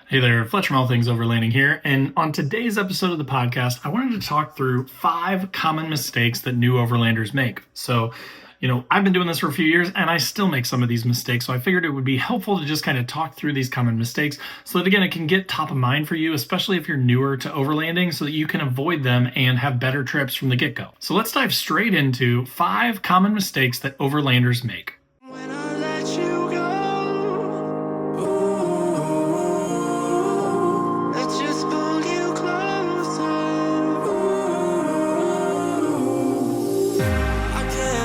Hey there, Fletcher from All Things Overlanding here, and on today's episode of the podcast, I wanted to talk through 5 common mistakes that new overlanders make. So, I've been doing this for a few years, and I still make some of these mistakes, so I figured it would be helpful to just kind of talk through these common mistakes so that, again, it can get top of mind for you, especially if you're newer to overlanding, so that you can avoid them and have better trips from the get-go. So let's dive straight into 5 common mistakes that overlanders make.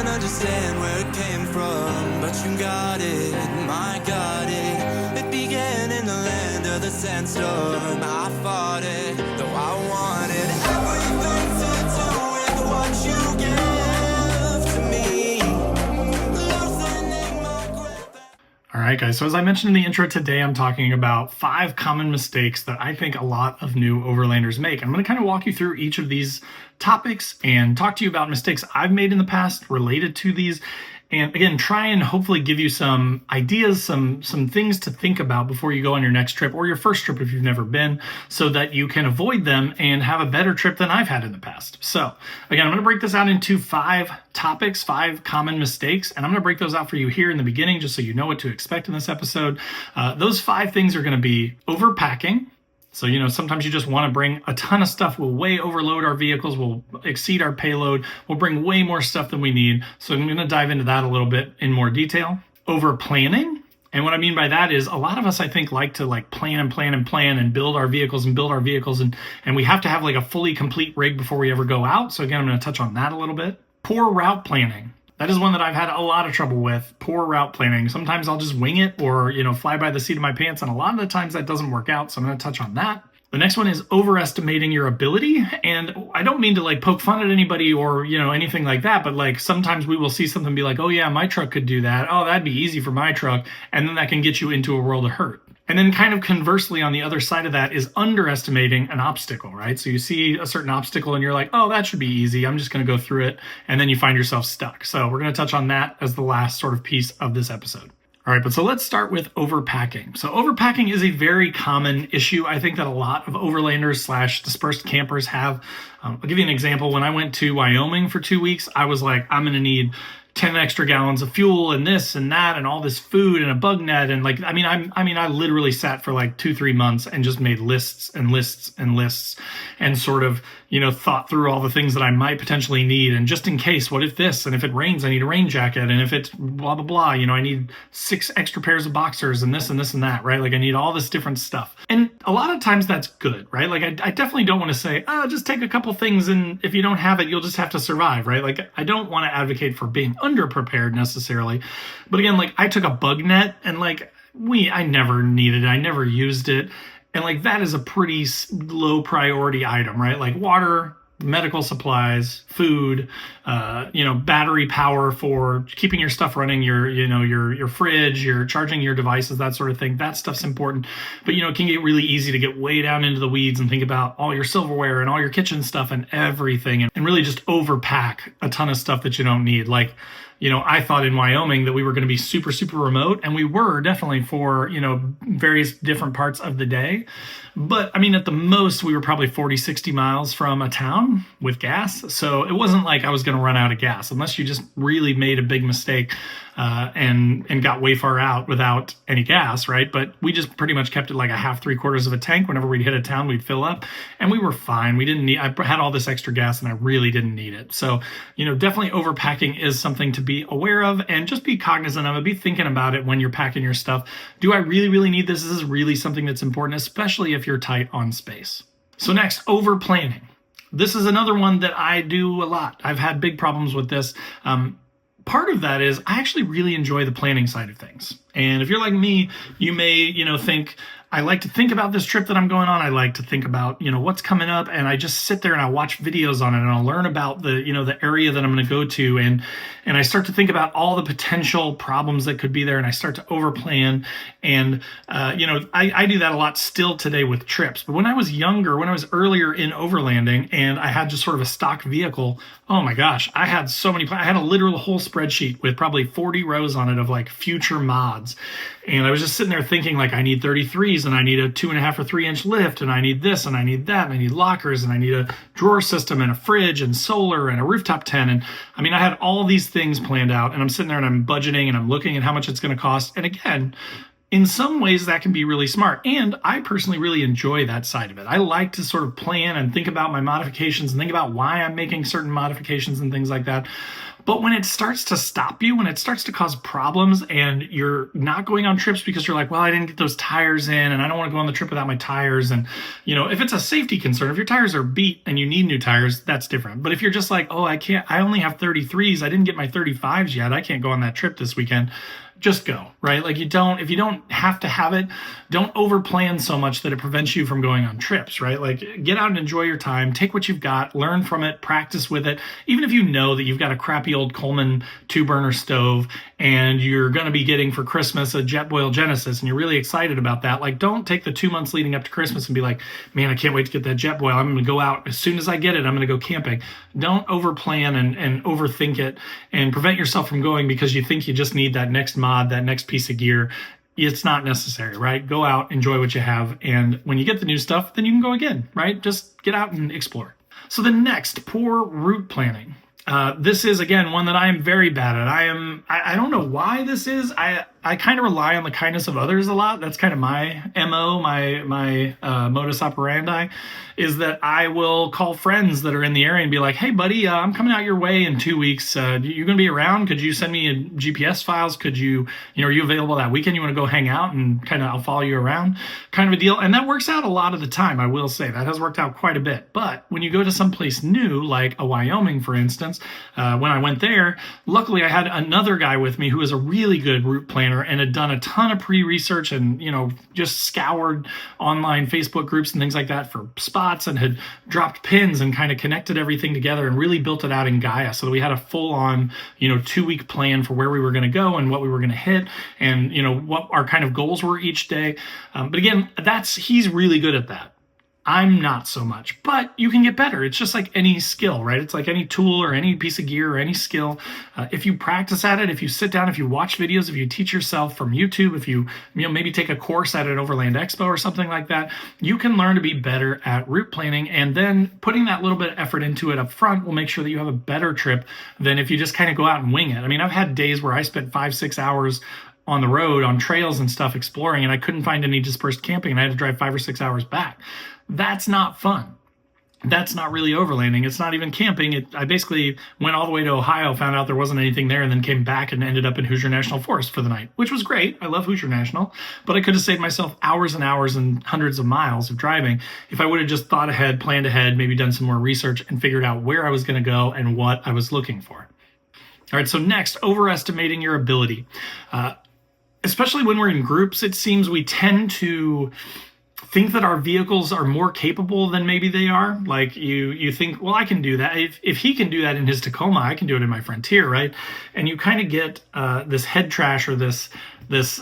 Understand where it came from, but you got it, I got it. It began in the land of the sandstorm. I fought it, though I wanted everything to do with what you give to me. Loosening my grip. All right, guys, so as I mentioned in the intro today, I'm talking about 5 common mistakes that I think a lot of new overlanders make. I'm going to kind of walk you through each of these topics and talk to you about mistakes I've made in the past related to these. And again, try and hopefully give you some ideas, some things to think about before you go on your next trip or your first trip if you've never been, so that you can avoid them and have a better trip than I've had in the past. So again, I'm going to break this out into 5 topics, 5 common mistakes, and I'm going to break those out for you here in the beginning just so you know what to expect in this episode. Those 5 things are going to be overpacking. So, sometimes you just want to bring a ton of stuff. We'll way overload our vehicles. We'll exceed our payload. We'll bring way more stuff than we need. So I'm going to dive into that a little bit in more detail. Overplanning. And what I mean by that is a lot of us, I think, like to plan and build our vehicles. And we have to have like a fully complete rig before we ever go out. So again, I'm going to touch on that a little bit. Poor route planning. That is one that I've had a lot of trouble with, poor route planning. Sometimes I'll just wing it or, fly by the seat of my pants. And a lot of the times that doesn't work out. So I'm going to touch on that. The next one is overestimating your ability. And I don't mean to poke fun at anybody or, anything like that. But sometimes we will see something and be like, oh yeah, my truck could do that. Oh, that'd be easy for my truck. And then that can get you into a world of hurt. And then kind of conversely on the other side of that is underestimating an obstacle, right? So you see a certain obstacle and you're like, oh, that should be easy. I'm just going to go through it. And then you find yourself stuck. So we're going to touch on that as the last sort of piece of this episode. All right, but so let's start with overpacking. So overpacking is a very common issue. I think that a lot of overlanders / dispersed campers have. I'll give you an example. When I went to Wyoming for 2 weeks, I was like, I'm going to need 10 extra gallons of fuel and this and that and all this food and a bug net. And I literally sat for 2-3 months and just made lists and lists and lists and sort of, thought through all the things that I might potentially need. And just in case, what if this? And if it rains, I need a rain jacket. And if it's blah, blah, blah, I need 6 extra pairs of boxers and this and this and that, right? I need all this different stuff. And a lot of times that's good, right? I definitely don't want to say, just take a couple things. And if you don't have it, you'll just have to survive, right? I don't want to advocate for being underprepared necessarily. But again, I took a bug net and I never needed it. I never used it. And that is a pretty low priority item, right? Water, medical supplies, food, battery power for keeping your stuff running, your fridge, your charging your devices, that sort of thing. That stuff's important. But, it can get really easy to get way down into the weeds and think about all your silverware and all your kitchen stuff and everything and really just overpack a ton of stuff that you don't need. I thought in Wyoming that we were going to be super, super remote, and we were definitely for, various different parts of the day. But at the most, we were probably 40, 60 miles from a town with gas. So it wasn't like I was going to run out of gas unless you just really made a big mistake and got way far out without any gas, right? But we just pretty much kept it a half, 3/4 of a tank. Whenever we'd hit a town, we'd fill up and we were fine. I had all this extra gas and I really didn't need it. So, definitely overpacking is something to be aware of and just be cognizant of it. Be thinking about it when you're packing your stuff. Do I really, really need this? This is really something that's important, especially if you're tight on space. So next, overplanning. This is another one that I do a lot. I've had big problems with this. Part of that is I actually really enjoy the planning side of things. And if you're like me, you may, think, I like to think about this trip that I'm going on. I like to think about, what's coming up, and I just sit there and I watch videos on it and I'll learn about the, the area that I'm going to go to. And I start to think about all the potential problems that could be there. And I start to overplan. And, I do that a lot still today with trips. But when I was younger, when I was earlier in overlanding and I had just sort of a stock vehicle, oh my gosh, I had so many, I had a literal whole spreadsheet with probably 40 rows on it of future mods mods. And I was just sitting there thinking, like, I need 33s, and I need a 2.5 or 3 inch lift, and I need this, and I need that, and I need lockers, and I need a drawer system, and a fridge, and solar, and a rooftop tent. And I mean, I had all these things planned out, and I'm sitting there and I'm budgeting and I'm looking at how much it's going to cost. And again, in some ways that can be really smart. And I personally really enjoy that side of it. I like to sort of plan and think about my modifications and think about why I'm making certain modifications and things like that. But when it starts to stop you, when it starts to cause problems and you're not going on trips because you're like, well, I didn't get those tires in and I don't want to go on the trip without my tires. And, you know, if it's a safety concern, if your tires are beat and you need new tires, that's different. But if you're just like, oh, I only have 33s, I didn't get my 35s yet, I can't go on that trip this weekend. Just go, right? Like if you don't have to have it, don't overplan so much that it prevents you from going on trips, right? Like get out and enjoy your time, take what you've got, learn from it, practice with it. Even if you know that you've got a crappy old Coleman 2-burner stove and you're going to be getting for Christmas a Jetboil Genesis and you're really excited about that, like don't take the 2 months leading up to Christmas and be like, man, I can't wait to get that Jetboil. I'm going to go out as soon as I get it. I'm going to go camping. Don't overplan and overthink it and prevent yourself from going because you think you just need that next mod, that next piece of gear. It's not necessary, right? Go out, enjoy what you have, and when you get the new stuff, then you can go again, right? Just get out and explore. So the next, poor route planning. This is, again, one that I am very bad at. I don't know why this is. I kind of rely on the kindness of others a lot. That's kind of my MO, my modus operandi, is that I will call friends that are in the area and be like, hey, buddy, I'm coming out your way in 2 weeks. You're going to be around? Could you send me a GPS files? Could you are you available that weekend? You want to go hang out and kind of I'll follow you around kind of a deal. And that works out a lot of the time, I will say. That has worked out quite a bit. But when you go to someplace new, like a Wyoming, for instance, when I went there, luckily I had another guy with me who was a really good route planner and had done a ton of pre-research and, just scoured online Facebook groups and things like that for spots and had dropped pins and kind of connected everything together and really built it out in Gaia so that we had a full-on, 2-week plan for where we were going to go and what we were going to hit and, what our kind of goals were each day. But again, he's really good at that. I'm not so much, but you can get better. It's just like any skill, right? It's like any tool or any piece of gear or any skill. If you practice at it, if you sit down, if you watch videos, if you teach yourself from YouTube, if you maybe take a course at an Overland Expo or something like that, you can learn to be better at route planning. And then putting that little bit of effort into it up front will make sure that you have a better trip than if you just kind of go out and wing it. I mean, I've had days where I spent 5-6 hours on the road on trails and stuff exploring, and I couldn't find any dispersed camping, and I had to drive 5 or 6 hours back. That's not fun. That's not really overlanding. It's not even camping. I basically went all the way to Ohio, found out there wasn't anything there, and then came back and ended up in Hoosier National Forest for the night, which was great. I love Hoosier National, but I could have saved myself hours and hours and hundreds of miles of driving if I would have just thought ahead, planned ahead, maybe done some more research and figured out where I was going to go and what I was looking for. All right, so next, overestimating your ability. Especially when we're in groups, it seems we tend to think that our vehicles are more capable than maybe they are. Like you think, well, I can do that. If he can do that in his Tacoma, I can do it in my Frontier, right? And you kind of get this head trash or this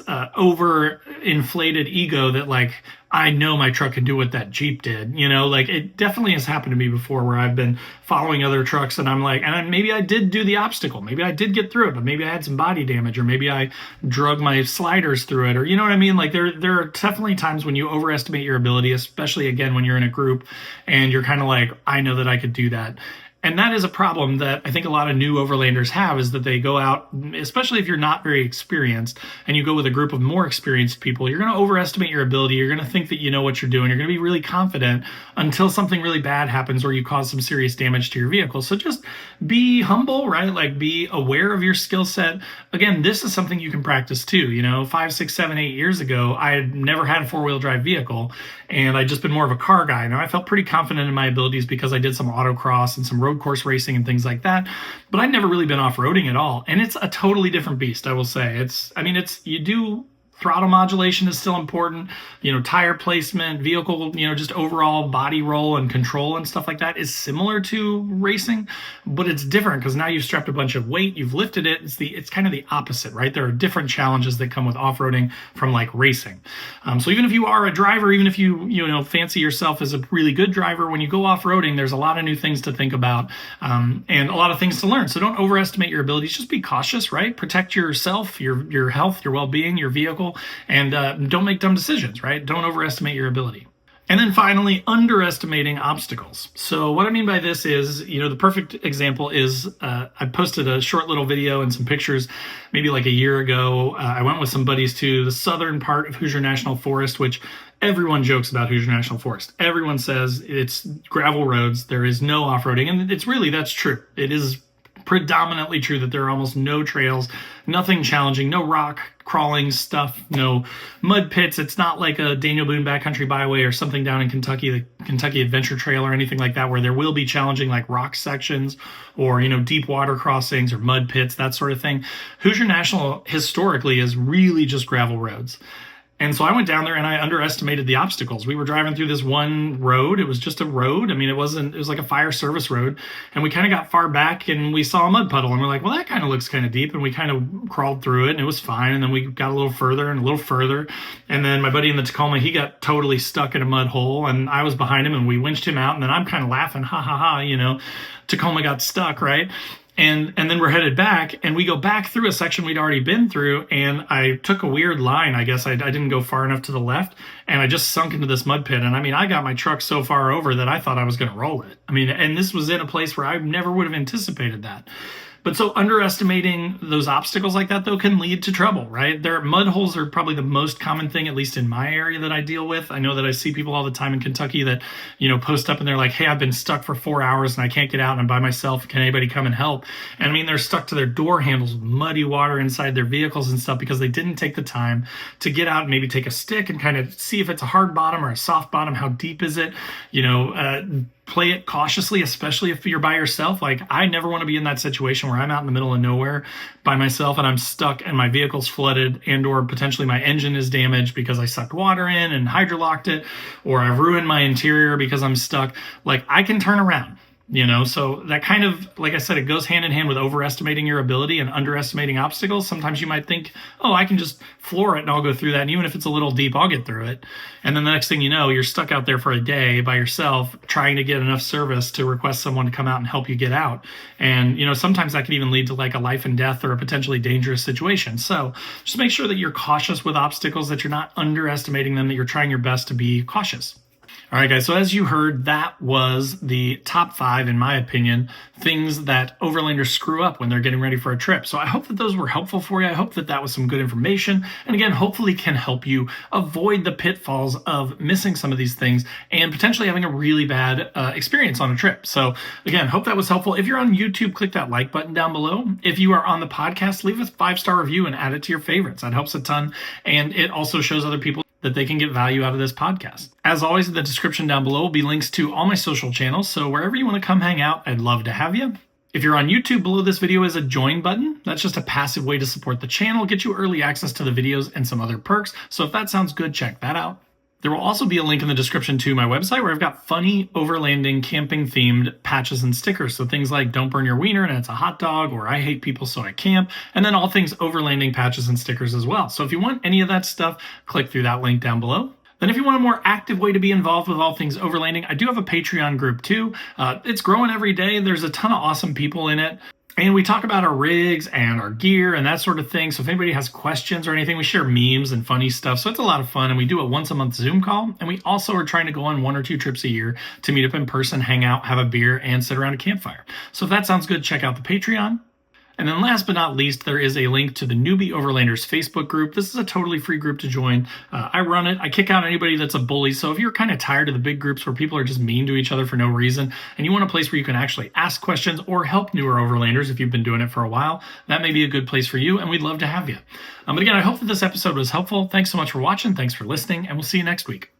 over-inflated ego that like, I know my truck can do what that Jeep did. Like it definitely has happened to me before where I've been following other trucks and I'm like, and maybe I did do the obstacle. Maybe I did get through it, but maybe I had some body damage or maybe I drug my sliders through it or you know what I mean? Like there are definitely times when you overestimate your ability, especially again, when you're in a group and you're kind of like, I know that I could do that. And that is a problem that I think a lot of new overlanders have is that they go out, especially if you're not very experienced and you go with a group of more experienced people, you're going to overestimate your ability. You're going to think that you know what you're doing. You're going to be really confident until something really bad happens or you cause some serious damage to your vehicle. So just be humble, right? Like be aware of your skill set. Again, this is something you can practice too. 5, 6, 7, 8 years ago, I had never had a 4-wheel drive vehicle and I'd just been more of a car guy. Now I felt pretty confident in my abilities because I did some autocross and some road course racing and things like that, but I'd never really been off-roading at all. And it's a totally different beast, I will say. You do Throttle modulation is still important. Tire placement, vehicle, just overall body roll and control and stuff like that is similar to racing, but it's different because now you've strapped a bunch of weight, you've lifted it. It's kind of the opposite, right? There are different challenges that come with off-roading from like racing. So even if you are a driver, even if you fancy yourself as a really good driver, when you go off-roading, there's a lot of new things to think about and a lot of things to learn. So don't overestimate your abilities. Just be cautious, right? Protect yourself, your health, your well-being, your vehicle, and don't make dumb decisions, right? Don't overestimate your ability. And then finally, underestimating obstacles. So what I mean by this is, the perfect example is I posted a short little video and some pictures maybe like a year ago. I went with some buddies to the southern part of Hoosier National Forest, which everyone jokes about Hoosier National Forest. Everyone says it's gravel roads. There is no off-roading. And that's true. It is predominantly true that there are almost no trails, nothing challenging, no rock crawling stuff, no mud pits. It's not like a Daniel Boone Backcountry Byway or something down in Kentucky, the Kentucky Adventure Trail or anything like that, where there will be challenging like rock sections or, deep water crossings or mud pits, that sort of thing. Hoosier National historically is really just gravel roads. And so I went down there and I underestimated the obstacles. We were driving through this one road. It was just a road. I mean, it was like a fire service road. And we kind of got far back and we saw a mud puddle and we're like, well, that kind of looks kind of deep. And we kind of crawled through it and it was fine. And then we got a little further and a little further. And then my buddy in the Tacoma, he got totally stuck in a mud hole and I was behind him and we winched him out. And then I'm kind of laughing, ha ha ha, Tacoma got stuck, right? And then we're headed back and we go back through a section we'd already been through. And I took a weird line. I guess I didn't go far enough to the left and I just sunk into this mud pit. And I got my truck so far over that I thought I was going to roll it. And this was in a place where I never would have anticipated that. But so underestimating those obstacles like that, though, can lead to trouble, right? Mud holes are probably the most common thing, at least in my area, that I deal with. I know that I see people all the time in Kentucky that, post up and they're like, hey, I've been stuck for 4 hours and I can't get out and I'm by myself. Can anybody come and help? And they're stuck to their door handles with muddy water inside their vehicles and stuff because they didn't take the time to get out and maybe take a stick and kind of see if it's a hard bottom or a soft bottom. How deep is it? Play it cautiously, especially if you're by yourself. Like, I never want to be in that situation where I'm out in the middle of nowhere by myself and I'm stuck and my vehicle's flooded and or potentially my engine is damaged because I sucked water in and hydrolocked it, or I've ruined my interior because I'm stuck. Like, I can turn around. So that kind of, like I said, it goes hand in hand with overestimating your ability and underestimating obstacles. Sometimes you might think, oh, I can just floor it and I'll go through that. And even if it's a little deep, I'll get through it. And then the next thing you know, you're stuck out there for a day by yourself trying to get enough service to request someone to come out and help you get out. And, sometimes that can even lead to like a life and death or a potentially dangerous situation. So just make sure that you're cautious with obstacles, that you're not underestimating them, that you're trying your best to be cautious. All right, guys, so as you heard, that was the top 5, in my opinion, things that Overlanders screw up when they're getting ready for a trip. So I hope that those were helpful for you. I hope that that was some good information. And again, hopefully can help you avoid the pitfalls of missing some of these things and potentially having a really bad experience on a trip. So again, hope that was helpful. If you're on YouTube, click that like button down below. If you are on the podcast, leave a 5-star review and add it to your favorites. That helps a ton. And it also shows other people that they can get value out of this podcast. As always, in the description down below will be links to all my social channels, so wherever you want to come hang out, I'd love to have you. If you're on YouTube, below this video is a join button. That's just a passive way to support the channel, get you early access to the videos and some other perks, so if that sounds good, check that out. There will also be a link in the description to my website where I've got funny overlanding camping themed patches and stickers. So things like don't burn your wiener and it's a hot dog, or I hate people so I camp, and then all things overlanding patches and stickers as well. So if you want any of that stuff, click through that link down below. Then if you want a more active way to be involved with all things overlanding, I do have a Patreon group too. It's growing every day. There's a ton of awesome people in it. And we talk about our rigs and our gear and that sort of thing. So if anybody has questions or anything, we share memes and funny stuff. So it's a lot of fun. And we do a once-a-month Zoom call. And we also are trying to go on 1 or 2 trips a year to meet up in person, hang out, have a beer, and sit around a campfire. So if that sounds good, check out the Patreon. And then last but not least, there is a link to the Newbie Overlanders Facebook group. This is a totally free group to join. I run it. I kick out anybody that's a bully. So if you're kind of tired of the big groups where people are just mean to each other for no reason, and you want a place where you can actually ask questions or help newer Overlanders if you've been doing it for a while, that may be a good place for you, and we'd love to have you. But again, I hope that this episode was helpful. Thanks so much for watching. Thanks for listening, and we'll see you next week.